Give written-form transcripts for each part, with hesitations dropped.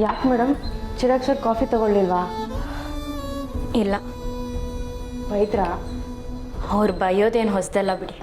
ಯಾಕೆ madam Chirag sir coffee ತಗೊಳ್ಳಿಲ್ವಾ? ಇಲ್ಲ, ಬೈದ್ರಾ? ಅವ್ರು ಬೈಯೋದೇನು ಹೊಸದಲ್ಲ ಬಿಡಿ.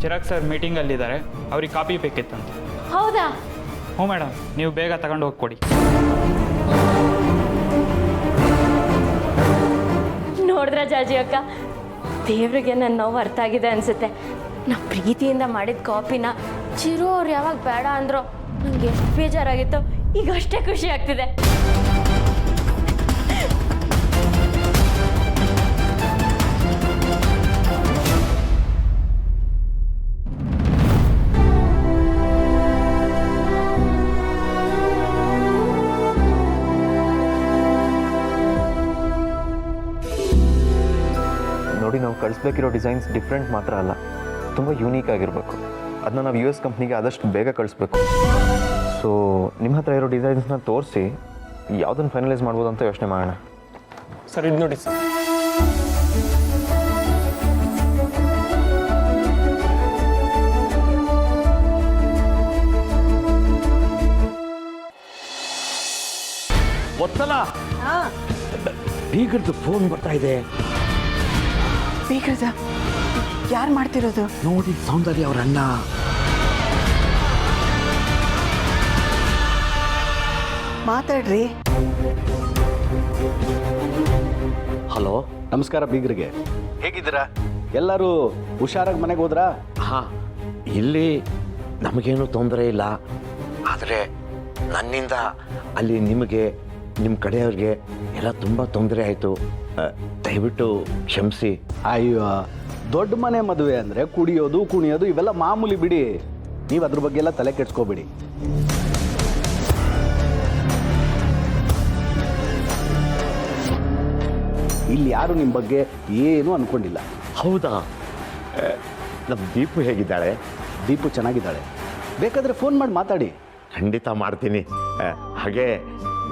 ಚಿರಾಗ್ ಸರ್ ಮೀಟಿಂಗಲ್ಲಿದ್ದಾರೆ, ಅವ್ರಿಗೆ ಕಾಪಿ ಬೇಕಿತ್ತಂತೆ. ಹೌದಾ? ಹ್ಞೂ ಮೇಡಮ್, ನೀವು ಬೇಗ ತಗೊಂಡು ಹೋಗಿ ಕೊಡಿ. ನೋಡಿದ್ರ ಜಾಜಿ ಅಕ್ಕ, ದೇವ್ರಿಗೆ ನನ್ನ ನೋವು ಅರ್ಥ ಆಗಿದೆ ಅನಿಸುತ್ತೆ. ನಾ ಪ್ರೀತಿಯಿಂದ ಮಾಡಿದ ಕಾಪಿನ ಚಿರು ಅವ್ರು ಯಾವಾಗ ಬೇಡ ಅಂದ್ರೋ ನಂಗೆ ಎಷ್ಟು ಬೇಜಾರಾಗಿತ್ತು, ಈಗ ಅಷ್ಟೇ ಖುಷಿ ಆಗ್ತಿದೆ. ನೋಡಿ, ನಾವು ಕಳಿಸ್ಬೇಕಿರೋ ಡಿಸೈನ್ಸ್ ಡಿಫ್ರೆಂಟ್ ಮಾತ್ರ ಅಲ್ಲ, ತುಂಬ ಯೂನೀಕ್ ಆಗಿರಬೇಕು. ಅದನ್ನ ನಾವು US ಕಂಪ್ನಿಗೆ ಆದಷ್ಟು ಬೇಗ ಕಳಿಸ್ಬೇಕು. ಸೊ ನಿಮ್ಮ ಹತ್ರ ಇರೋ ಡಿಸೈನ್ಸ್ನ ತೋರಿಸಿ ಯಾವುದನ್ನು ಫೈನಲೈಸ್ ಮಾಡ್ಬೋದು ಅಂತ ಯೋಚನೆ ಮಾಡೋಣ. ಸರ್, ಇದು ನೋಡಿ ಸರ್. ಒತ್ತಲ ಬೀಗರ್ದು ಫೋನ್ ಬರ್ತಾ ಇದೆ. ಬೀಗರ್ದ? ಯಾರು ಮಾಡ್ತಿರೋದು? ನೋಡಿ, ಸೌಂದರ್ಯ ಅವ್ರ ಅಣ್ಣ. ಮಾತಾಡ್ರಿ. ಹಲೋ, ನಮಸ್ಕಾರ ಬೀಗ್ರಿಗೆ. ಹೇಗಿದ್ದೀರಾ? ಎಲ್ಲರೂ ಹುಷಾರಾಗಿ ಮನೆಗೆ ಹೋದ್ರಾ? ಹಾಂ, ಇಲ್ಲಿ ನಮಗೇನು ತೊಂದರೆ ಇಲ್ಲ. ಆದರೆ ನನ್ನಿಂದ ಅಲ್ಲಿ ನಿಮಗೆ, ನಿಮ್ಮ ಕಡೆಯವ್ರಿಗೆ ಎಲ್ಲ ತುಂಬ ತೊಂದರೆ ಆಯಿತು. ದಯವಿಟ್ಟು ಕ್ಷಮಿಸಿ. ಅಯ್ಯೋ, ದೊಡ್ಡ ಮನೆ ಮದುವೆ ಅಂದರೆ ಕುಡಿಯೋದು ಕುಣಿಯೋದು ಇವೆಲ್ಲ ಮಾಮೂಲಿ ಬಿಡಿ. ನೀವು ಅದ್ರ ಬಗ್ಗೆ ಎಲ್ಲ ತಲೆ ಕೆಡ್ಸ್ಕೋಬೇಡಿ. ಇಲ್ಲಿ ಯಾರು ನಿಮ್ಮ ಬಗ್ಗೆ ಏನೂ ಅಂದ್ಕೊಂಡಿಲ್ಲ. ಹೌದಾ? ನಮ್ಮ ದೀಪು ಹೇಗಿದ್ದಾಳೆ? ದೀಪು ಚೆನ್ನಾಗಿದ್ದಾಳೆ. ಬೇಕಾದರೆ ಫೋನ್ ಮಾಡಿ ಮಾತಾಡಿ. ಖಂಡಿತ ಮಾಡ್ತೀನಿ. ಹಾಗೆ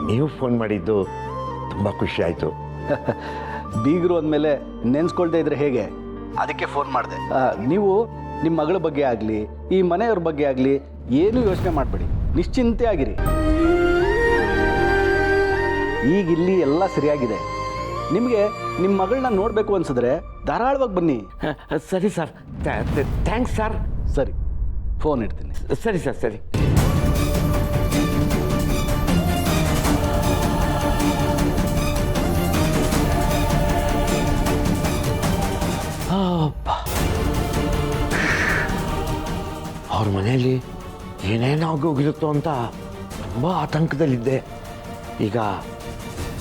ನೀವು ಫೋನ್ ಮಾಡಿದ್ದು ತುಂಬ ಖುಷಿ ಆಯಿತು. ಬೀಗರು ಅಂದಮೇಲೆ ನೆನೆಸ್ಕೊಳ್ತಾ ಇದ್ರೆ ಹೇಗೆ, ಅದಕ್ಕೆ ಫೋನ್ ಮಾಡಿದೆ. ನೀವು ನಿಮ್ಮ ಮಗಳ ಬಗ್ಗೆ ಆಗಲಿ, ಈ ಮನೆಯವ್ರ ಬಗ್ಗೆ ಆಗಲಿ ಏನೂ ಯೋಚನೆ ಮಾಡಬೇಡಿ, ನಿಶ್ಚಿಂತೆ ಆಗಿರಿ. ಈಗ ಇಲ್ಲಿ ಎಲ್ಲ ಸರಿಯಾಗಿದೆ. ನಿಮಗೆ ನಿಮ್ಮ ಮಗಳನ್ನ ನೋಡಬೇಕು ಅನ್ಸಿದ್ರೆ ಧಾರಾಳವಾಗಿ ಬನ್ನಿ. ಸರಿ ಸರ್, ಥ್ಯಾಂಕ್ಸ್ ಸರ್. ಸರಿ, ಫೋನ್ ಇಡ್ತೀನಿ. ಸರಿ ಸರ್, ಸರಿ. ಅವ್ರ ಮನೆಯಲ್ಲಿ ಏನೇನಾಗೋಗಿರುತ್ತೋ ಅಂತ ತುಂಬ ಆತಂಕದಲ್ಲಿದ್ದೆ. ಈಗ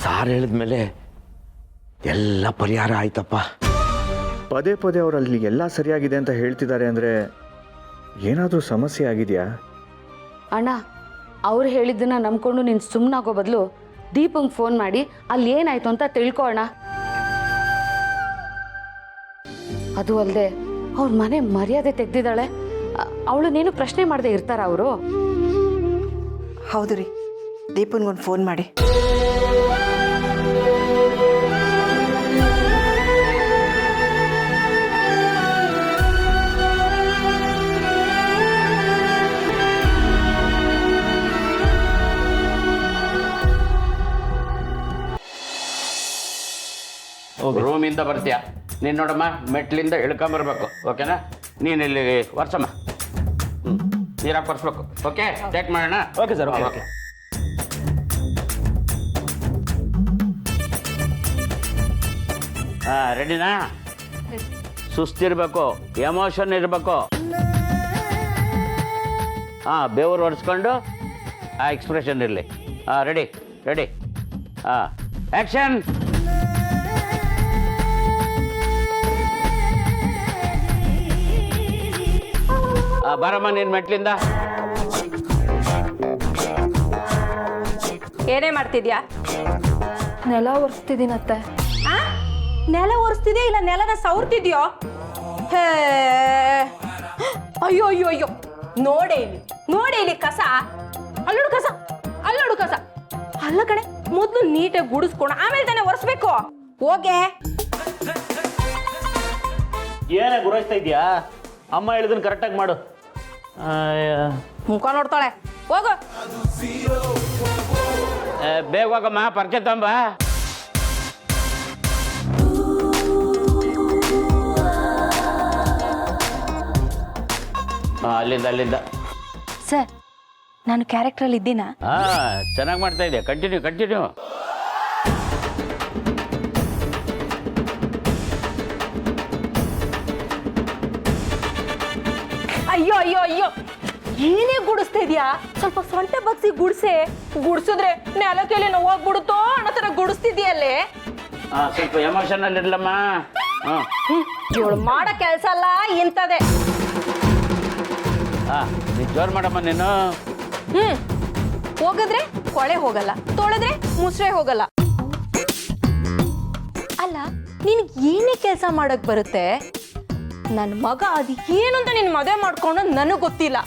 ಸಾರ್ ಹೇಳಿದ್ಮೇಲೆ ಎಲ್ಲ ಪರಿಹಾರ ಆಯ್ತಪ್ಪ. ಪದೇ ಪದೇ ಅವರಲ್ಲಿ ಎಲ್ಲ ಸರಿಯಾಗಿದೆ ಅಂತ ಹೇಳ್ತಿದ್ದಾರೆ ಅಂದರೆ ಏನಾದರೂ ಸಮಸ್ಯೆ ಆಗಿದೆಯಾ? ಅಣ್ಣ, ಅವ್ರು ಹೇಳಿದ್ದನ್ನ ನಂಬ್ಕೊಂಡು ನೀನು ಸುಮ್ಮನಾಗೋ ಬದಲು ದೀಪಂಗೆ ಫೋನ್ ಮಾಡಿ ಅಲ್ಲಿ ಏನಾಯ್ತು ಅಂತ ತಿಳ್ಕೊ ಅಣ್ಣ. ಅದು ಅಲ್ಲದೆ ಅವ್ರ ಮನೆ ಮರ್ಯಾದೆ ತೆಗ್ದಿದ್ದಾಳೆ. ಅವಳು ನೀನು ಪ್ರಶ್ನೆ ಮಾಡದೆ ಇರ್ತಾರ ಅವರು? ಹೌದು ರೀ, ದೀಪನ್ಗೊಂದು ಫೋನ್ ಮಾಡಿ. ರೂಮಿಂದ ಬರ್ತೀಯ ನೀನು? ನೋಡಮ್ಮ, ಮೆಟ್ಲಿಂದ ಇಳ್ಕೊಂಬರ್ಬೇಕು, ಓಕೆನಾ? ನೀನು ಇಲ್ಲಿ ವರ್ಷಮ್ಮ ನೀರಾಗಿ ಬರ್ಸ್ಬೇಕು. ಓಕೆ, ಚೆಕ್ ಮಾಡೋಣ. Okay sir. ಓಕೆ. ಹಾಂ, ರೆಡಿನಾ? ಸುಸ್ತಿರ್ಬೇಕು, ಎಮೋಷನ್ ಇರಬೇಕು. ಹಾಂ, ಬೆವರು ಒರೆಸ್ಕೊಂಡು ಆ ಎಕ್ಸ್ಪ್ರೆಷನ್ ಇರಲಿ. ಹಾಂ, ರೆಡಿ ರೆಡಿ. ಹಾಂ, ಆ್ಯಕ್ಷನ್. ಬಾರಮ್ಮ ನೀನು ಮೆಟ್ಲಿಂದ. ಏನೇ ಮಾಡ್ತಿದ್ಯಾ? ನೆಲ ಒರೆಸ್ತಿದ್ದೀನತ್ತೆ. ನೆಲ ಒರೆಸ್ತಿದ್ಯಾ ಇಲ್ಲ ನೆಲನ ಸವರ್ತಿದ್ಯೋ? ಹೇ ಅಯ್ಯೋ ಅಯ್ಯೋ ಅಯ್ಯೋ, ನೋಡೇ ಇಲ್ಲಿ ಕಸ. ಅಲ್ಲೋಡು ಕಸ, ಅಲ್ಲೋಡು ಕಸ. ಅಲ್ಲ ಕಡೆ, ಮೊದಲು ನೀಟಾಗಿ ಗುಡಿಸ್ಕೊಂಡು ಆಮೇಲೆ ತಾನೇ ಒರೆಸ್ಬೇಕು. ಹೋಗೆ. ಏನೇ ಗುರಾಯಿಸ್ತಾ ಇದೆಯಾ? ಅಮ್ಮ ಹೇಳಿದನ್ನು ಕರೆಕ್ಟಾಗಿ ಮಾಡು. ಮುಖ ನೋಡ್ತಾಳೆ. ಹೋಗು. ಬೇಗ ಹೋಗಮ್ಮ, ಪರ್ಕೆ ತಂಬ. ಅಲ್ಲಿಂದ. ಸರ್, ನಾನು ಕ್ಯಾರೆಕ್ಟ್ರಲ್ಲಿ ಇದ್ದೀನಾ? ಚೆನ್ನಾಗಿ ಮಾಡ್ತಾ ಇದೆಯಾ. ಕಂಟಿನ್ಯೂ. ಅಯ್ಯೋ ಅಯ್ಯೋ ಅಯ್ಯೋ, ಏನೇ ಗುಡಿಸ್ತಾ ಇದೆಯಾ? ಸ್ವಲ್ಪ ಸೊಂಟ ಬಗ್ಸಿ ಗುಡಿಸಿದ್ರೆ ನೆಲಕ್ಕೆಲ್ಲಿ ನೋವಾಗ್ಬಿಡುತ್ತೋ ಅನ್ನೋ ಥರ ಗುಡಿಸ್ತಿದ್ಯಲ್ಲೇ. ಸ್ವಲ್ಪ ಎಮೋಷನಲ್ ಇರ್ಲಮ್ಮ. ಇವಳು ಮಾಡೋ ಕೆಲಸ ಅಲ್ಲ ಇಂಥದೇ. ನೀನು ಜೋರು ಮಾಡಮ್ಮ ನೀನು. ಹೋಗಿದ್ರೆ ಕೊಳೆ ಹೋಗಲ್ಲ, ತೊಳೆದ್ರೆ ಮುಸ್ರೆ ಹೋಗಲ್ಲ. ಅಲ್ಲ, ನಿನಗೆ ಏನೇ ಕೆಲಸ ಮಾಡಕ್ ಬರುತ್ತೆ? ನನ್ನ ಮಗ ಅದು ಏನು ಅಂತ ನಿನ್ನ ಮದುವೆ ಮಾಡ್ಕೊಂಡು ನನಗೆ ಗೊತ್ತಿಲ್ಲ.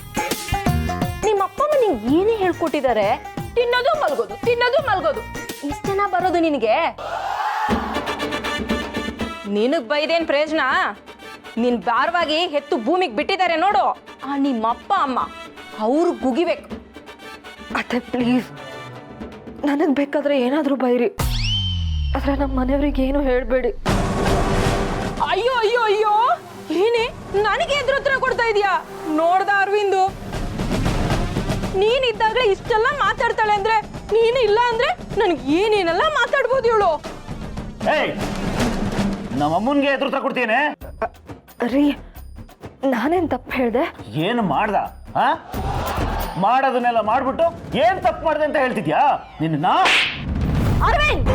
ನಿಮ್ಮ ಅಪ್ಪ ಅಮ್ಮ ನಿಂಗೆ ಏನೇ ಹೇಳ್ಕೊಟ್ಟಿದ್ದಾರೆ? ತಿನ್ನೋದು ಮಲ್ಗೋದು. ಇಷ್ಟು ಜನ ಬರೋದು ನಿನಗೆ? ನಿನಗೆ ಬೈದೇನು ಪ್ರಯೋಜನ? ನಿನ್ ಭಾರವಾಗಿ ಹೆತ್ತು ಭೂಮಿಗೆ ಬಿಟ್ಟಿದ್ದಾರೆ ನೋಡು. ನಿಮ್ಮ ಅಪ್ಪ ಅಮ್ಮ ಅವ್ರು ಗುಗಿಬೇಕು. ಅತ್ತೆ ಪ್ಲೀಸ್, ನನಗೆ ಬೇಕಾದ್ರೆ ಏನಾದರೂ ಬೈರಿ, ಆದರೆ ನಮ್ಮ ಮನೆಯವ್ರಿಗೆ ಏನು ಹೇಳಬೇಡಿ. ಅಯ್ಯೋ ಅಯ್ಯೋ ಅಯ್ಯೋ, ಏನೇ ನನಗೆ ಎದುರುತ್ರ ಕೊಡ್ತಾ ಇದೀಯಾ? ನೋಡ್ದ ಅರವಿಂದು, ನೀನಿದ್ದಾಗಲೇ ಇಷ್ಟೆಲ್ಲ ಮಾತಾಡ್ತಾಳೆ ಅಂದ್ರೆ, ನೀನು ಇಲ್ಲ ಅಂದ್ರೆ ನನಗೆ ಏನೇನೆಲ್ಲ ಮಾತಾಡ್ಬೋದು ಇವಳು. ನಮ್ಮ ಅಮ್ಮನಿಗೆ ಎದುರು ಕೊಡ್ತೀನಿ. ರೀ, ನಾನೇನು ತಪ್ಪು ಹೇಳಿದೆ? ಏನು ಮಾಡ್ದ? ಮಾಡೋದನ್ನೆಲ್ಲ ಮಾಡ್ಬಿಟ್ಟು ಏನ್ ತಪ್ಪು ಮಾಡಿದೆ ಅಂತ ಹೇಳ್ತಿದ್ಯಾ ನಿನ್ನ? Arvind,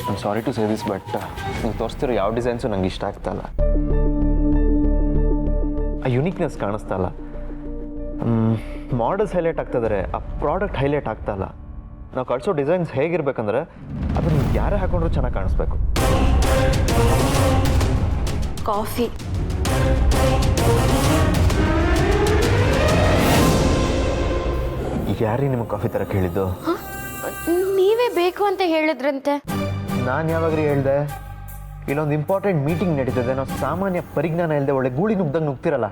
I'm sorry to say this, but ನೀವು ತೋರಿಸ್ತಿರೋ ಯಾವ ಡಿಸೈನ್ಸು ನಂಗೆ ಇಷ್ಟ ಆಗ್ತಾ ಇಲ್ಲ. ಆ ಯುನೀಕ್ನೆಸ್ ಕಾಣಿಸ್ತಾ ಇಲ್ಲ. ಮಾಡಲ್ಸ್ ಹೈಲೈಟ್ ಆಗ್ತಿದ್ದಾರೆ, ಆ ಪ್ರಾಡಕ್ಟ್ ಹೈಲೈಟ್ ಆಗ್ತಾ ಇಲ್ಲ. ನಾವು ಕಳಿಸೋ ಡಿಸೈನ್ಸ್ ಹೇಗಿರ್ಬೇಕಂದ್ರೆ ಅದನ್ನು ಯಾರೇ ಹಾಕೊಂಡ್ರು ಚೆನ್ನಾಗಿ ಕಾಣಿಸ್ಬೇಕು. ಕಾಫಿ. ಯಾರೀ ನಿಮಗೆ ಕಾಫಿ ತರಕ್ಕೆ ಹೇಳಿದ್ದು? ನೀವೇ ಬೇಕು ಅಂತ ಹೇಳಿದ್ರಂತೆ. ನಾನು ಯಾವಾಗ್ರಿ ಹೇಳ್ದೆ? ಇಲ್ಲೊಂದು ಇಂಪಾರ್ಟೆಂಟ್ ಮೀಟಿಂಗ್ ನಡೀತದೆ, ನಾವು ಸಾಮಾನ್ಯ ಪರಿಜ್ಞಾನ ಇಲ್ಲದೆ ಒಳ್ಳೆ ಗೂಳಿ ನುಗ್ದಂಗೆ ನುಗ್ತಿರಲ್ಲ.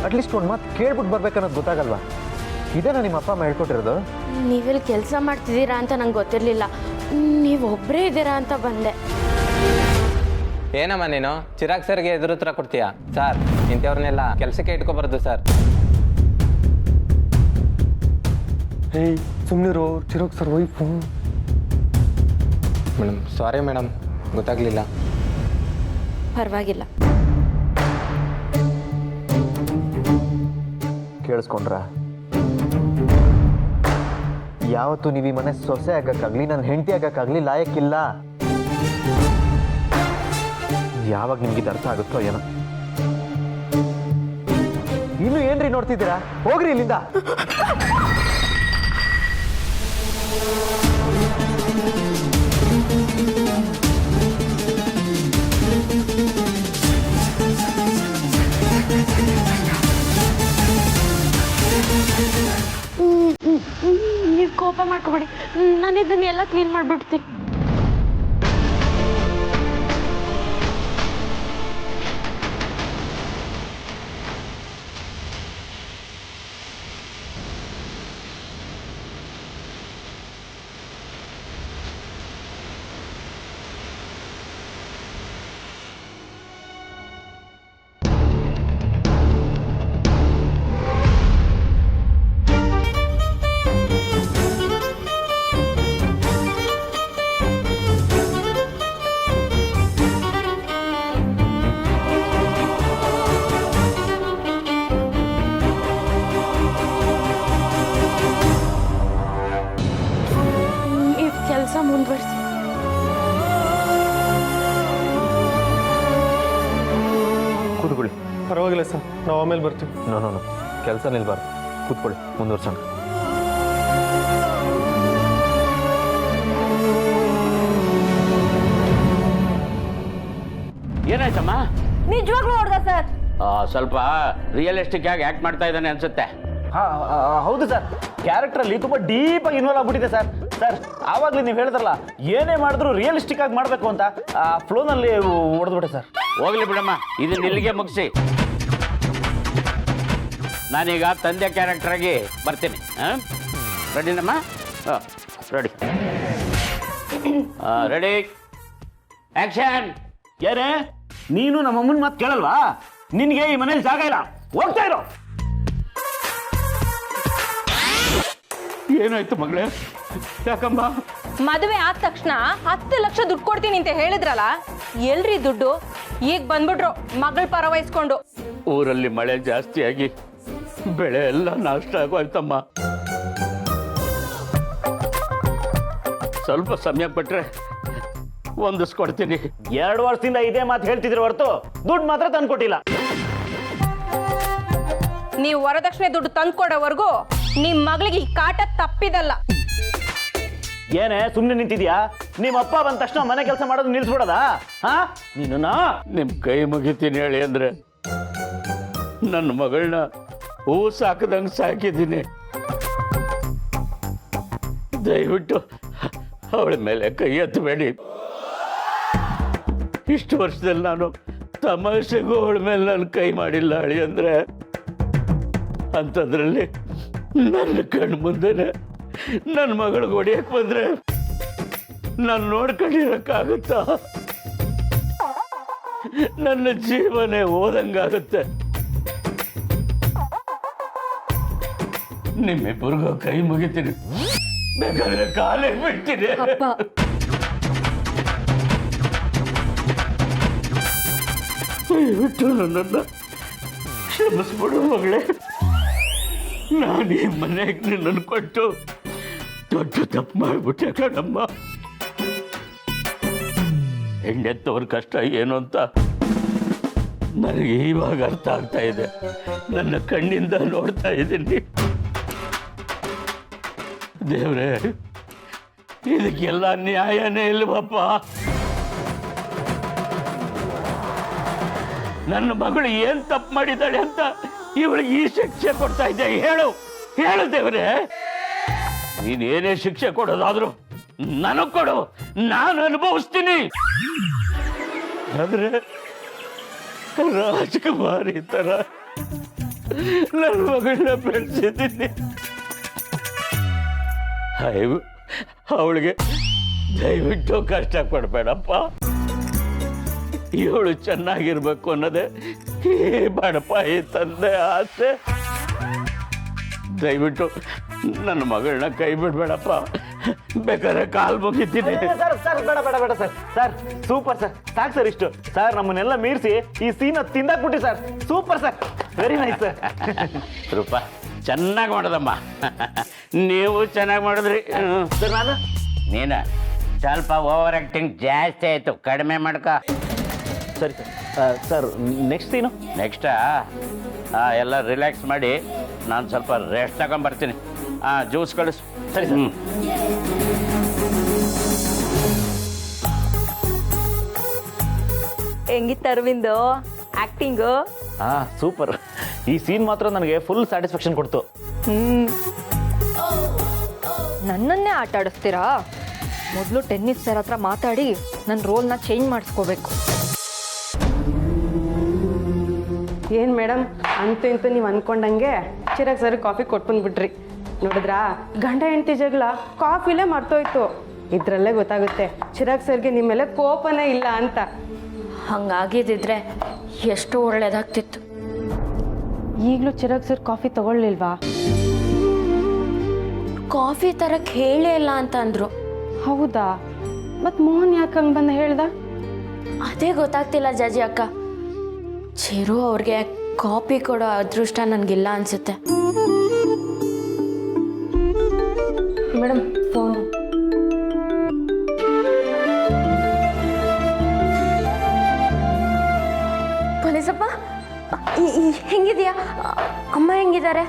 ಅಟ್ಲೀಸ್ಟ್ ಒಂದು ಮಾತು ಕೇಳ್ಬಿಟ್ಟು ಬರ್ಬೇಕನ್ನೋದು ಗೊತ್ತಾಗಲ್ವಾ? ಇದೇನಾ ನಿಮ್ಮ ಅಪ್ಪ ಅಮ್ಮ ಹೇಳ್ಕೊಟ್ಟಿರೋದು? ನೀವೆಲ್ಲಿ ಕೆಲಸ ಮಾಡ್ತಿದ್ದೀರಾ ಅಂತ ನಂಗೆ ಗೊತ್ತಿರಲಿಲ್ಲ. ನೀವೊಬ್ಬರೇ ಇದ್ದೀರಾ ಅಂತ ಬಂದೆ. ಏನಮ್ಮ ನೀನು ಚಿರಾಗ್ ಸರ್ಗೆ ಎದುರುತ್ರ ಕೊಡ್ತೀಯಾ? ಸರ್, ಇಂಥವ್ರನ್ನೆಲ್ಲ ಕೆಲಸಕ್ಕೆ ಇಟ್ಕೊಬಾರ್ದು ಸರ್. ಏಯ್ ಸುಮ್ಮನಿರೋ, Chirag sir wife. Madam sorry madam, ಗೊತ್ತಾಗಲಿಲ್ಲ. ಪರವಾಗಿಲ್ಲ. ಕೇಳಿಸ್ಕೊಂಡ್ರ? ಯಾವತ್ತು ನೀವು ಈ ಮನೆ ಸೊಸೆ ಆಗಕ್ಕಾಗ್ಲಿ, ನನ್ನ ಹೆಂಡತಿ ಆಗಕ್ಕಾಗ್ಲಿ ಲಾಯಕ್ಕಿಲ್ಲ. ಯಾವಾಗ ನಿಮ್ಗೆ ಇದು ಅರ್ಥ ಆಗುತ್ತೋ ಏನೋ. ಇನ್ನು ಏನ್ರಿ ನೋಡ್ತಿದ್ದೀರಾ? ಹೋಗ್ರಿ ಇಲ್ಲಿಂದ. ನೀವು ಕೋಪ ಮಾಡ್ಕೊಬೇಡಿ, ನಾನು ಇದನ್ನೆಲ್ಲ ಕ್ಲೀನ್ ಮಾಡಿಬಿಡ್ತೀನಿ. ನಾವು ಆಮೇಲೆ ಬರ್ತೀವಿ. ನೋ ಕೆಲಸ ನಿಲ್ಬಾರ್ದು, ಕೂತ್ಕೊಳ್ಳಿ, ಮುಂದುವರ್ಸೋಣ. ಏನಾಯ್ತಮ್ಮ? ನಿಜವಾಗ್ಲೂ ಹೊಡ್ದ ಸರ್. ಸ್ವಲ್ಪ ರಿಯಲಿಸ್ಟಿಕ್ ಆಗಿ ಆ್ಯಕ್ಟ್ ಮಾಡ್ತಾ ಇದ್ದಾನೆ ಅನ್ಸುತ್ತೆ. ಹೌದು ಸರ್, ಕ್ಯಾರೆಕ್ಟ್ರಲ್ಲಿ ತುಂಬ ಡೀಪಾಗಿ ಇನ್ವಾಲ್ವ್ ಆಗ್ಬಿಟ್ಟಿದೆ ಸರ್. ಸರ್ ಆವಾಗಲೇ ನೀವು ಹೇಳಿದ್ರಲ್ಲ ಏನೇ ಮಾಡಿದ್ರು ರಿಯಲಿಸ್ಟಿಕ್ ಆಗಿ ಮಾಡಬೇಕು ಅಂತ, ಆ ಫ್ಲೋನಲ್ಲಿ ಹೊಡೆದ್ಬಿಟ್ಟೆ ಸರ್. ಹೋಗ್ಲಿ ಬಿಡಮ್ಮ, ಇದನ್ನ ಇಲ್ಲಿಗೆ ಮುಗಿಸಿ. ನಾನೀಗ ತಂದೆ ಕ್ಯಾರೆಕ್ಟರಾಗಿ ಬರ್ತೀನಿ. ರೆಡಿನಮ್ಮ? ಹಾಂ ರೆಡಿ. Ready, action. ಏನೇ ನೀನು ನಮ್ಮ ಅಮ್ಮನ ಮಾತು ಕೇಳಲ್ವಾ? ನಿನಗೆ ಈ ಮನೇಲಿ ಜಾಗ ಇಲ್ಲ, ಹೋಗ್ತಾ ಇರೋ. ಏನಾಯ್ತು ಮಗಳೇ? ಯಾಕಮ್ಮ? ಮದುವೆ ಆದ ತಕ್ಷಣ 10 ಲಕ್ಷ ದುಡ್ಡು ಕೊಡ್ತೀನಿ ಅಂತ ಹೇಳಿದ್ರಲ್ಲ, ಎಲ್ರಿ ದುಡ್ಡು? ಈಗ ಬಂದ್ಬಿಟ್ರು ಮಗಳ ಪರ ವಹಿಸ್ಕೊಂಡು. ಊರಲ್ಲಿ ಮಳೆ ಜಾಸ್ತಿ ಆಗಿ ಬೆಳೆ ಎಲ್ಲ ನಾಷ್ಟ ಆಗೋಯ್ತಮ್ಮ. ಸ್ವಲ್ಪ ಸಮಯ ಪಟ್ರೆ ಹೊಂದಿಸ್ಕೊಡ್ತೀನಿ. 2 ವರ್ಷದಿಂದ ಇದೇ ಮಾತು ಹೇಳ್ತಿದ್ರು ಹೊರತು ದುಡ್ಡು ಮಾತ್ರ ತಂದು ಕೊಟ್ಟಿಲ್ಲ. ನೀವು ವರದಕ್ಷಿಣೆ ದುಡ್ಡು ತಂದ್ಕೊಡೋವರೆಗೂ ನಿಮ್ ಮಗಳಿಗೆ ಈ ಕಾಟ ತಪ್ಪಿದಲ್ಲ. ಏನೇ ಸುಮ್ಮನೆ ನಿಂತಿದ್ಯಾ? ನಿಮ್ಮ ಅಪ್ಪ ಬಂದ ತಕ್ಷಣ ಮನೆ ಕೆಲಸ ಮಾಡೋದು ನಿಲ್ಸ್ಬಿಡೋದಾ? ಹಾ, ನೀನು ನಿಮ್ ಕೈ ಮುಗಿತೀನಿ ಹೇಳಿ ಅಂದ್ರೆ ನನ್ನ ಮಗಳನ್ನ ಹೂ ಸಾಕದಂಗೆ ಸಾಕಿದ್ದೀನಿ. ದಯವಿಟ್ಟು ಅವಳ ಮೇಲೆ ಕೈ ಎತ್ತಬೇಡಿ. ಇಷ್ಟು ವರ್ಷದಲ್ಲಿ ನಾನು ತಮಾಷೆಗೂ ಅವಳ ಮೇಲೆ ನಾನು ಕೈ ಮಾಡಿಲ್ಲ ಅಳಿ ಅಂದ್ರೆ, ಅಂಥದ್ರಲ್ಲಿ ನನ್ನ ಕಣ್ಣು ಮುಂದೆನೆ ನನ್ನ ಮಗಳಿಗೆ ಹೊಡಿಯಕ್ಕೆ ಬಂದ್ರೆ ನಾನು ನೋಡ್ಕೊಂಡಿರಕ್ಕಾಗುತ್ತಾ? ನನ್ನ ಜೀವನೇ ಹೋದಂಗಾಗುತ್ತೆ. ನಿಮ್ಮಿಬ್ಬರಿಗೂ ಕೈ ಮುಗಿತೀನಿ, ಬೇಕಾದ್ರೆ ಕಾಲೇ ಬಿಡ್ತೀನಿ. ದಯವಿಟ್ಟು ನನ್ನನ್ನು ಕ್ಷಮಿಸ್ಬಿಡು ಮಗಳೇ. ನಾನು ಈ ಮನೆಗೆ ನಿನ್ನನ್ನು ಕೊಟ್ಟು ದೊಡ್ಡ ತಪ್ಪು ಮಾಡಿಬಿಟ್ಟೆ ಕಣಮ್ಮ. ಹೆಂಡೆತ್ತವ್ರ ಕಷ್ಟ ಏನು ಅಂತ ನನಗೆ ಇವಾಗ ಅರ್ಥ ಆಗ್ತಾ ಇದೆ. ನನ್ನ ಕಣ್ಣಿಂದ ನೋಡ್ತಾ ಇದ್ದೀನಿ. ದೇವ್ರೇ, ಇದಕ್ಕೆಲ್ಲ ನ್ಯಾಯನೇ ಇಲ್ವಪ್ಪ? ನನ್ನ ಮಗಳು ಏನ್ ತಪ್ಪು ಮಾಡಿದ್ದಾಳೆ ಅಂತ ಇವಳಿಗೆ ಈ ಶಿಕ್ಷೆ ಕೊಡ್ತಾ ಇದ್ದೆ? ಹೇಳು ಹೇಳು ದೇವ್ರೆ. ನೀನೇನೇ ಶಿಕ್ಷೆ ಕೊಡೋದಾದ್ರು ನನಗ್ ಕೊಡು, ನಾನು ಅನುಭವಿಸ್ತೀನಿ. ಆದ್ರೆ ರಾಜಕುಮಾರಿ ತರ ನನ್ನ ಮಗಳನ್ನ ಬೆಳೆಸಿದ್ದೀನಿ. ಅವಳಿಗೆ ದಯವಿಟ್ಟು ಕಷ್ಟ ಕೊಡಬೇಡಪ್ಪ. ಇವಳು ಚೆನ್ನಾಗಿರ್ಬೇಕು ಅನ್ನೋದೇ ಈ ಬಡಪಾಯಿ ತಂದೆ ಆಸೆ. ದಯವಿಟ್ಟು ನನ್ನ ಮಗಳನ್ನ ಕೈ ಬಿಡ್ಬೇಡಪ್ಪ. ಬೇಕಾದ್ರೆ ಕಾಲ್ ಮುಗಿತೀನಿ. ಸರ್ ಬೇಡ ಬೇಡ ಬೇಡ ಸರ್. ಸರ್ ಸೂಪರ್ ಸರ್, ಸಾಕು ಸರ್ ಇಷ್ಟು. ಸರ್ ನಮ್ಮನ್ನೆಲ್ಲ ಮೀರಿಸಿ ಈ ಸೀನ್ ತಿಂದಾಕ್ಬಿಟ್ಟಿ sir. Super sir, very nice sir. Roopa ಚೆನ್ನಾಗಿ ಮಾಡೋದಮ್ಮ. ನೀವು ಚೆನ್ನಾಗಿ ಮಾಡಿದ್ರಿ. ಸರ್ ನಾನು ನೀನ ಸ್ವಲ್ಪ ಓವರ್ ಆಕ್ಟಿಂಗ್ ಜಾಸ್ತಿ ಆಯ್ತು, ಕಡಿಮೆ ಮಾಡ್ಕ. ಸರಿ ಸರ್. ಸರ್ ನೆಕ್ಸ್ಟ್ ಸೀನು? ನೆಕ್ಸ್ಟಾ ಎಲ್ಲ ರಿಲ್ಯಾಕ್ಸ್ ಮಾಡಿ ನಾನು ಸ್ವಲ್ಪ ರೆಸ್ಟ್ ತಗೊಂಡ್ಬರ್ತೀನಿ. ಜ್ಯೂಸ್ ಕಳಿಸು. ಸರಿ ಸರ್. ಹೆಂಗಿತ್ತು ಅರವಿಂದು ಆಕ್ಟಿಂಗು? ಸೂಪರ್. ಈ ಸೀನ್ ಮಾತ್ರ ನನಗೆ ಫುಲ್ ಸ್ಯಾಟಿಸ್ಫ್ಯಾಕ್ಷನ್ ಕೊಡ್ತು. ನನ್ನನ್ನೇ ಆಟ ಆಡಿಸ್ತೀರಾ? ಮೊದಲು ಟೆನ್ನಿಸ್ ಸರ್ ಹತ್ರ ಮಾತಾಡಿ ನನ್ನ ರೋಲ್ನ ಚೇಂಜ್ ಮಾಡಿಸ್ಕೋಬೇಕು. ಏನು ಮೇಡಮ್, ಅಂತೂ ಇಂತೂ ನೀವು ಅಂದ್ಕೊಂಡಂಗೆ ಚಿರಾಗ್ ಸರ್ ಕಾಫಿ ಕೊಟ್ಬಂದ್ಬಿಟ್ರಿ. ನೋಡಿದ್ರಾ, ಗಂಡ ಹೆಂಡತಿ ಜಗಳ ಕಾಫಿಲೇ ಮರ್ತೋಯ್ತು. ಇದರಲ್ಲೇ ಗೊತ್ತಾಗುತ್ತೆ ಚಿರಾಗ್ ಸರ್ಗೆ ನಿಮ್ಮ ಮೇಲೆ ಕೋಪನೇ ಇಲ್ಲ ಅಂತ. ಹಂಗಾಗಿದ್ದಿದ್ರೆ ಎಷ್ಟು ಒಳ್ಳೇದಾಗ್ತಿತ್ತು. ಈಗಲೂ ಚಿರಾಗ್ ಸರ್ ಕಾಫಿ ತಗೊಳ್ಳಿಲ್ವಾ? ಕಾಫಿ ತರಕ್ಕೆ ಹೇಳೇ ಇಲ್ಲ ಅಂತ ಅಂದ್ರು. ಹೌದಾ? ಮತ್ತು ಮೋಹನ್ ಯಾಕೆ ಹಂಗೆ ಬಂದು ಹೇಳ್ದ? ಅದೇ ಗೊತ್ತಾಗ್ತಿಲ್ಲ ಜಾಜಿ ಅಕ್ಕ. ಚಿರು ಅವ್ರಿಗೆ ಕಾಫಿ ಕೊಡೋ ಅದೃಷ್ಟ ನನಗಿಲ್ಲ ಅನ್ಸುತ್ತೆ. Madam phone. ಪೊಲೀಸಪ್ಪ, ಹೆಂಗಿದೆಯಾ? ಹೇಗಿದ್ದಾರೆ?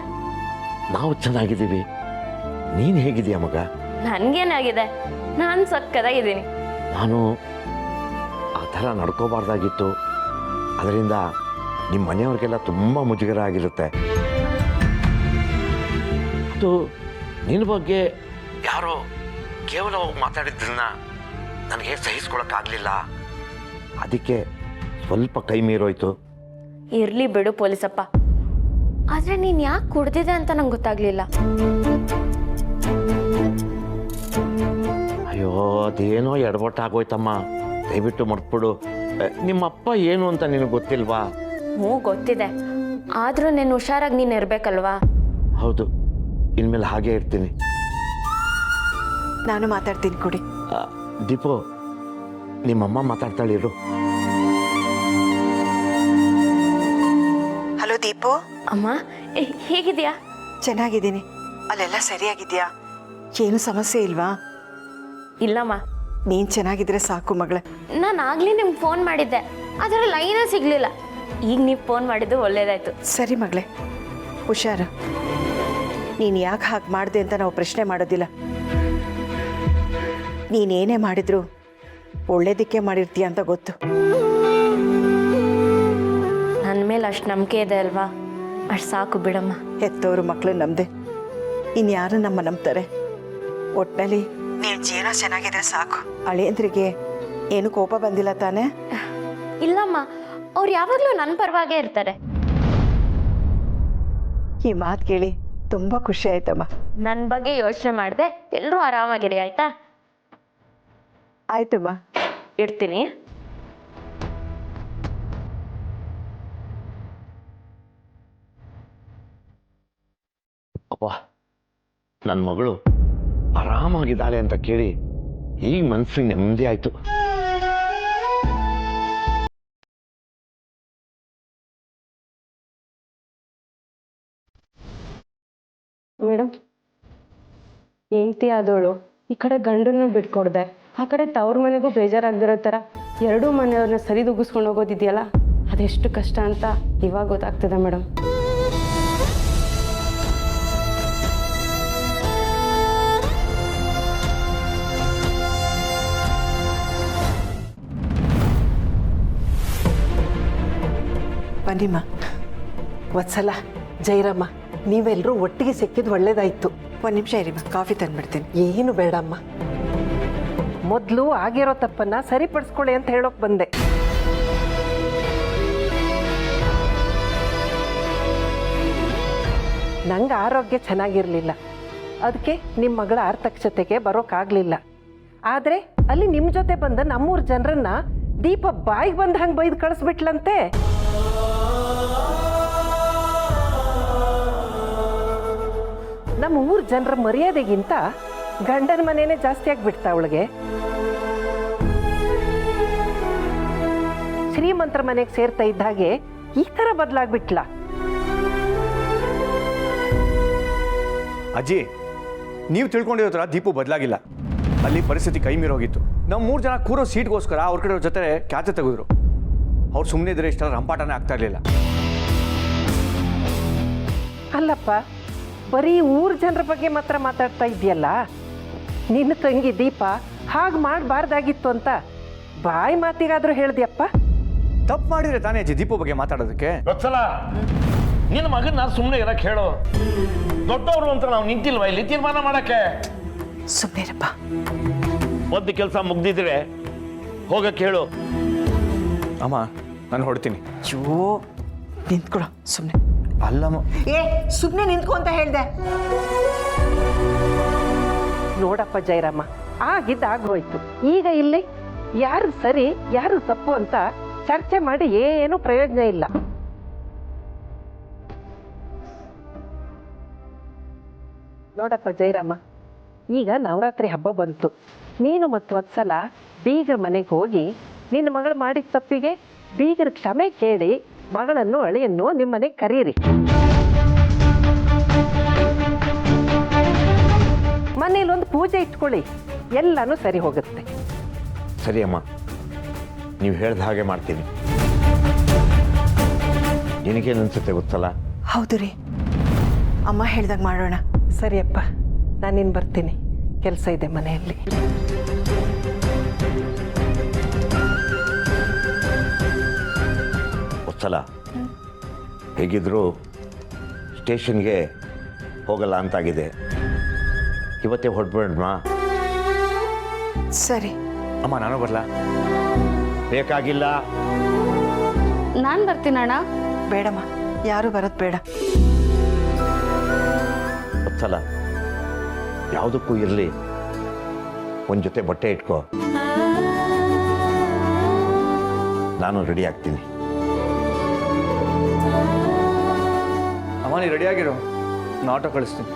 ನಾವು ಚೆನ್ನಾಗಿದ್ದೀವಿ. ನೀನು ಹೇಗಿದೀಯ ಮಗ? ನನಗೇನಾಗಿದೆ, ನಾನು ಸಕ್ಕದಾಗಿದ್ದೀನಿ. ನಾನು ಆ ಥರ ನಡ್ಕೋಬಾರ್ದಾಗಿತ್ತು. ಅದರಿಂದ ನಿಮ್ಮ ಮನೆಯವ್ರಿಗೆಲ್ಲ ತುಂಬ ಮುಜುಗರ ಆಗಿರುತ್ತೆ. ಅದು ನಿನ್ನ ಬಗ್ಗೆ ಯಾರೋ ಕೇವಲ ಮಾತಾಡಿದ್ದನ್ನ ನನಗೆ ಸಹಿಸ್ಕೊಳಕ್ಕಾಗಲಿಲ್ಲ. ಅದಕ್ಕೆ ಸ್ವಲ್ಪ ಕೈ ಮೀರೋಯ್ತು. ಇರ್ಲಿ ಬಿಡು ಪೊಲೀಸಪ್ಪ. ಆದ್ರೆ ನೀನ್ ಯಾಕೆ ಕುಡ್ದಿದೆ ಅಂತ ನಂಗೆ ಗೊತ್ತಾಗ್ಲಿಲ್ಲ. ಅಯ್ಯೋ, ಅದೇನೋ ಎಡವಟ್ಟಾಗೋಯ್ತಮ್ಮ. ದಯವಿಟ್ಟು ಮರ್ತ್ಬಿಡು. ನಿಮ್ಮಪ್ಪ ಏನು ಅಂತ ನಿನಗೆ ಗೊತ್ತಿಲ್ವಾ? ಹ್ಞೂ ಗೊತ್ತಿದೆ, ಆದ್ರೂ ನೀನು ಹುಷಾರಾಗಿ ನೀನು ಇರ್ಬೇಕಲ್ವಾ? ಹೌದು, ಇನ್ಮೇಲೆ ಹಾಗೆ ಇರ್ತೀನಿ. ನಾನು ಮಾತಾಡ್ತೀನಿ ಕೊಡಿ. ದೀಪು, ನಿಮ್ಮಮ್ಮ ಮಾತಾಡ್ತಾಳಿರು. ಹಲೋ ದೀಪು. ಅಮ್ಮ ಹೇಗಿದ್ಯಾ? ಚೆನ್ನಾಗಿದ್ದೀನಿ. ಅಲ್ಲೆಲ್ಲ ಸರಿಯಾಗಿದ್ಯಾ? ಏನು ಸಮಸ್ಯೆ ಇಲ್ವಾ? ಇಲ್ಲಮ್ಮ. ನೀನು ಚೆನ್ನಾಗಿದ್ರೆ ಸಾಕು ಮಗಳೇ. ನಾನು ಆಗ್ಲೇ ನಿಮ್ಗೆ ಫೋನ್ ಮಾಡಿದ್ದೆ, ಅದರ ಲೈನೇ ಸಿಗ್ಲಿಲ್ಲ. ಈಗ ನೀವು ಫೋನ್ ಮಾಡಿದ್ದು ಒಳ್ಳೇದಾಯ್ತು. ಸರಿ ಮಗಳೇ, ಹುಷಾರು. ನೀನು ಯಾಕೆ ಹಾಗೆ ಮಾಡಿದೆ ಅಂತ ನಾವು ಪ್ರಶ್ನೆ ಮಾಡೋದಿಲ್ಲ. ನೀನೇನೇ ಮಾಡಿದ್ರು ಒಳ್ಳೇದಕ್ಕೆ ಮಾಡಿರ್ತೀಯ ಅಂತ ಗೊತ್ತು. ನನ್ನ ಮೇಲೆ ಅಷ್ಟು ನಂಬಿಕೆ ಇದೆ ಅಲ್ವಾ, ಅಷ್ಟು ಸಾಕು ಬಿಡಮ್ಮ. ಹೆತ್ತವರು ಮಕ್ಕಳು ನಮ್ಮದೆ, ಇನ್ಯಾರು ನಮ್ಮ ನಂಬ್ತಾರೆ? ಒಟ್ಟಿನಲ್ಲಿ ನೀನು ಜೀವನ ಚೆನ್ನಾಗಿದ್ರೆ ಸಾಕು. ಅಳಿಯಂದ್ರಿಗೆ ಏನು ಕೋಪ ಬಂದಿಲ್ಲ ತಾನೇ? ಇಲ್ಲಮ್ಮ, ಅವ್ರು ಯಾವಾಗಲೂ ನನ್ನ ಪರವಾಗೇ ಇರ್ತಾರೆ. ಈ ಮಾತು ಕೇಳಿ ತುಂಬ ಖುಷಿ ಆಯ್ತಮ್ಮ. ನನ್ನ ಬಗ್ಗೆ ಯೋಚನೆ ಮಾಡಿದೆ, ಎಲ್ಲರೂ ಆರಾಮಾಗಿರಿ ಆಯ್ತಾ? ಆಯ್ತಮ್ಮ, ಇಡ್ತೀನಿ. ಅಪ್ಪ, ನನ್ನ ಮಗಳು ಆರಾಮಾಗಿದ್ದಾಳೆ ಅಂತ ಕೇಳಿ ಈಗ ಮನಸ್ಸಿಗೆ ನೆಮ್ಮದಿ ಆಯ್ತು. ಮೇಡಮ್, ಹೆಂಡತಿ ಆದವಳು ಈ ಕಡೆ ಗಂಡನ್ನು ಬಿಟ್ಕೊಡ್ದೆ, ಆ ಕಡೆ ತವ್ರ ಮನೆಗೂ ಬೇಜಾರಾಗ್ದಿರೋ ಥರ ಎರಡೂ ಮನೆಯವ್ರನ್ನ ಸರಿದೂಗಿಸ್ಕೊಂಡು ಹೋಗೋದಿದೆಯಲ್ಲ, ಅದೆಷ್ಟು ಕಷ್ಟ ಅಂತ ಇವಾಗ ಗೊತ್ತಾಗ್ತದೆ ಮೇಡಮ್. ಬನ್ನಿಮ್ಮ. ವತ್ಸಲ, ಜೈರಮ್ಮ, ನೀವೆಲ್ಲರೂ ಒಟ್ಟಿಗೆ ಸಿಕ್ಕಿದ್ದು ಒಳ್ಳೇದಾಯ್ತು. ಒಂದು ನಿಮಿಷ ಇರಿಮ್ಮ, ಕಾಫಿ ತಂದ್ಬಿಡ್ತೀನಿ. ಏನು ಬೇಡಮ್ಮ, ಮೊದಲು ಆಗಿರೋ ತಪ್ಪನ್ನ ಸರಿಪಡಿಸ್ಕೊಳ್ಳಿ ಅಂತ ಹೇಳೋಕೆ ಬಂದೆ. ನಂಗೆ ಆರೋಗ್ಯ ಚೆನ್ನಾಗಿರಲಿಲ್ಲ, ಅದಕ್ಕೆ ನಿಮ್ಮ ಮಗಳ ಆರ್ತಕ್ಷತೆಗೆ ಬರೋಕ್ಕಾಗಲಿಲ್ಲ. ಆದರೆ ಅಲ್ಲಿ ನಿಮ್ಮ ಜೊತೆ ಬಂದ ನಮ್ಮೂರ ಜನರನ್ನ ದೀಪ ಬಾಯಿಗೆ ಬಂದು ಹಂಗೆ ಬೈದು ಕಳಿಸ್ಬಿಟ್ಲಂತೆ. ನಮ್ಮ ಊರ ಜನರ ಮರ್ಯಾದೆಗಿಂತ ಗಂಡನ ಮನೇನೆ ಜಾಸ್ತಿ ಆಗಿಬಿಡ್ತಾ ಅವಳಿಗೆ. ಶ್ರೀಮಂತರ ಮನೆಗೆ ಸೇರ್ತಾ ಇದ್ದ ಹಾಗೆ ಈ ಥರ ಬದಲಾಗ್ಬಿಟ್ಲ. ಅಜ್ಜಿ, ನೀವು ತಿಳ್ಕೊಂಡಿರೋ ಥರ ದೀಪು ಬದಲಾಗಿಲ್ಲ. ಅಲ್ಲಿ ಪರಿಸ್ಥಿತಿ ಕೈ ಮೀರೋಗಿತ್ತು. ನಾವು 3 ಜನ ಕೂರೋ ಸೀಟ್ಗೋಸ್ಕರ ಅವ್ರ ಕಡೆ ಜೊತೆ ಕ್ಯಾತೆ ತೆಗೆದ್ರು. ಅವ್ರು ಸುಮ್ಮನೆ ಇದ್ರೆ ಇಷ್ಟೆಲ್ಲ ರಂಪಾಟನೇ ಆಗ್ತಾ ಇರಲಿಲ್ಲ. ಅಲ್ಲಪ್ಪ, ಬರೀ ಊರ ಜನರ ಬಗ್ಗೆ ಮಾತ್ರ ಮಾತಾಡ್ತಾ ಇದೆಯಲ್ಲ. ನಿನ್ನ ತಂಗಿ ದೀಪ ಹಾಗೆ ಮಾಡಬಾರ್ದಾಗಿತ್ತು ಅಂತ ಬಾಯಿ ಮಾತಿಗಾದ್ರೂ ಹೇಳ್ದಿಯಪ್ಪ. ತಪ್ಪು ಮಾಡಿದ್ರೆ ತಾನೇ ಅಜ್ಜಿ ದೀಪು ಬಗ್ಗೆ ಮಾತಾಡೋದಕ್ಕೆ? ಗೊತ್ತಲ್ಲ, ನಿನ್ನ ಮಗನ ಸುಮ್ಮನೆ ಇರಕ್ಕೆ ಹೇಳು. ದೊಡ್ಡವರು ಅಂತ ನಾವು ನಿಂತಿಲ್ವಾ ಇಲ್ಲಿ ತೀರ್ಮಾನ ಮಾಡಕ್ಕೆ? ಸುಮ್ಮನಿರಪ್ಪ. ಒಂದು ಕೆಲಸ ಮುಗ್ದಿದ್ರೆ ಹೋಗಕ್ಕೆ ಹೇಳು. ಅಮ್ಮ, ನಾನು ಹೊಡ್ತೀನಿ. ಅಯ್ಯೋ, ನಿಂತ್ಕೊಳ ಸುಮ್ಮನೆ. ಅಲ್ಲಮ್ಮ, ಸುಮ್ಮನೆ ನಿಂತ್ಕೊ ಅಂತ ಹೇಳ್ದೆ. ನೋಡಪ್ಪ ಜಯರಾಮ, ಆಗಿದ್ದಾಗೋಯ್ತು. ಈಗ ಇಲ್ಲಿ ಯಾರು ಸರಿ ಯಾರು ತಪ್ಪು ಅಂತ ಚರ್ಚೆ ಮಾಡಿ ಏನು ಪ್ರಯೋಜನ ಇಲ್ಲ. ನೋಡಪ್ಪ ಜಯರಾಮ, ಈಗ ನವರಾತ್ರಿ ಹಬ್ಬ ಬಂತು. ನೀನು ಮತ್ತು ವತ್ಸಲ ಬೀಗರ ಮನೆಗೆ ಹೋಗಿ ನಿನ್ನ ಮಗಳು ಮಾಡಿದ ತಪ್ಪಿಗೆ ಬೀಗರ ಕ್ಷಮೆ ಕೇಳಿ ಮಗಳನ್ನು ಅಳಿಯನ್ನು ನಿಮ್ಮ ಮನೆಗೆ ಕರೀರಿ. ಮನೇಲಿ ಒಂದು ಪೂಜೆ ಇಟ್ಕೊಳ್ಳಿ, ಎಲ್ಲಾನು ಸರಿ ಹೋಗುತ್ತೆ. ಸರಿ ಅಮ್ಮ, ನೀವು ಹೇಳ್ದ ಹಾಗೆ ಮಾಡ್ತೀನಿ. ನಿನಗೇನು ಅನ್ಸುತ್ತೆ ಗೊತ್ತಲ್ಲ? ಹೌದು ರೀ, ಅಮ್ಮ ಹೇಳ್ದಾಗ ಮಾಡೋಣ. ಸರಿಯಪ್ಪ, ನಾನಿನ್ನು ಬರ್ತೀನಿ, ಕೆಲಸ ಇದೆ ಮನೆಯಲ್ಲಿ. ಒಂದ್ಸಲ ಹೇಗಿದ್ರು ಸ್ಟೇಷನ್ಗೆ ಹೋಗಲ್ಲ ಅಂತಾಗಿದೆ. ಇವತ್ತೇ ಹೊರಡ್ಬೇಡಮ್ಮ. ಸರಿ. ಅಮ್ಮ ನಾನು ಬರಲಾ? ಬೇಕಾಗಿಲ್ಲ. ನಾನು ಬರ್ತೀನಿ ಅಣ್ಣ. ಬೇಡಮ್ಮ, ಯಾರು ಬರೋದು ಬೇಡ. ಒಂದ್ಸಲ ಯಾವುದಕ್ಕೂ ಇರಲಿ ಒಂದು ಜೊತೆ ಬಟ್ಟೆ ಇಟ್ಕೋ. ನಾನು ರೆಡಿ ಆಗ್ತೀನಿ. ಅಮ್ಮ ನೀ ರೆಡಿಯಾಗಿರು, ನಾನು ಆಟೋ ಕಳಿಸ್ತೀನಿ.